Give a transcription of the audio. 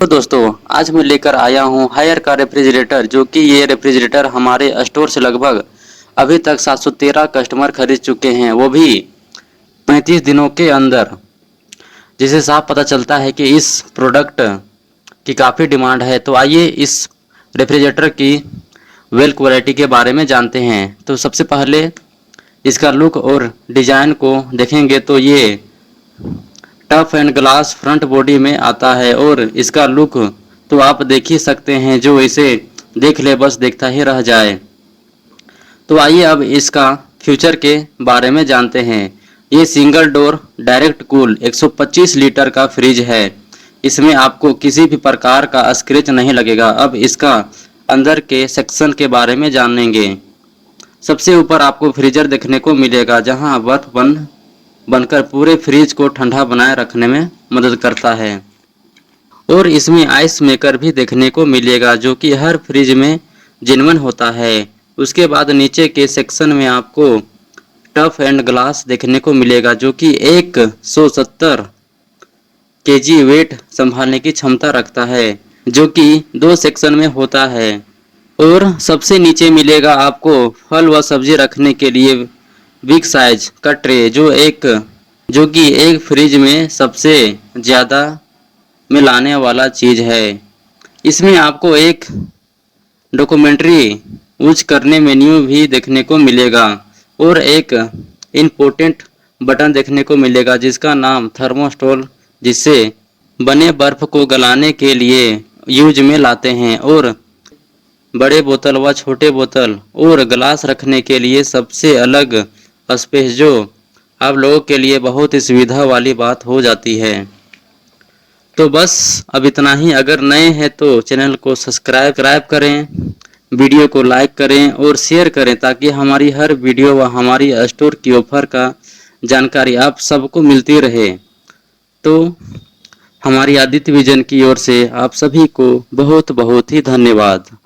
तो दोस्तों आज मैं लेकर आया हूँ हायर का रेफ्रिजरेटर, जो कि ये रेफ्रिजरेटर हमारे स्टोर से लगभग अभी तक 713 कस्टमर खरीद चुके हैं, वो भी 35 दिनों के अंदर। जिससे साफ पता चलता है कि इस प्रोडक्ट की काफ़ी डिमांड है। तो आइए इस रेफ्रिजरेटर की वेल क्वालिटी के बारे में जानते हैं। तो सबसे पहले इसका लुक और डिज़ाइन को देखेंगे तो ये tough and glass front body में आता है और इसका लुक तो आप देख ही सकते हैं, जो इसे देख ले बस देखता ही रह जाए। तो आइए अब इसका फ्यूचर के बारे में जानते हैं। ये single door direct cool 125 litre का फ्रिज है। इसमें आपको किसी भी प्रकार का स्क्रैच नहीं लगेगा। अब इसका अंदर के सेक्शन के बारे में जानेंगे। सबसे ऊपर आपको फ्रीजर देखने को मिलेगा, जहां बर्फ बनकर पूरे फ्रिज को ठंडा बनाए रखने में मदद करता है। और इसमें आइस मेकर भी देखने को मिलेगा, जो कि हर फ्रिज में जेन्युइन होता है। उसके बाद नीचे के सेक्शन में आपको टफ एंड ग्लास देखने को मिलेगा, जो कि 170 केजी वेट संभालने की क्षमता रखता है, जो कि 2 सेक्शन में होता है। और सबसे नीचे मिलेगा आपको फल व सब्जी रखने के लिए बिग साइज का ट्रे, जो कि एक फ्रिज में सबसे ज़्यादा में लाने वाला चीज़ है। इसमें आपको एक डॉक्यूमेंट्री यूज करने मेन्यू भी देखने को मिलेगा और एक इम्पोर्टेंट बटन देखने को मिलेगा, जिसका नाम थर्मोस्टॉल, जिससे बने बर्फ को गलाने के लिए यूज में लाते हैं। और बड़े बोतल व छोटे बोतल और ग्लास रखने के लिए सबसे अलग स्पेस, जो आप लोगों के लिए बहुत ही सुविधा वाली बात हो जाती है। तो बस अब इतना ही। अगर नए हैं तो चैनल को सब्सक्राइब करें, वीडियो को लाइक करें और शेयर करें, ताकि हमारी हर वीडियो व हमारी स्टोर की ऑफर का जानकारी आप सबको मिलती रहे। तो हमारी आदित्य विजन की ओर से आप सभी को बहुत बहुत ही धन्यवाद।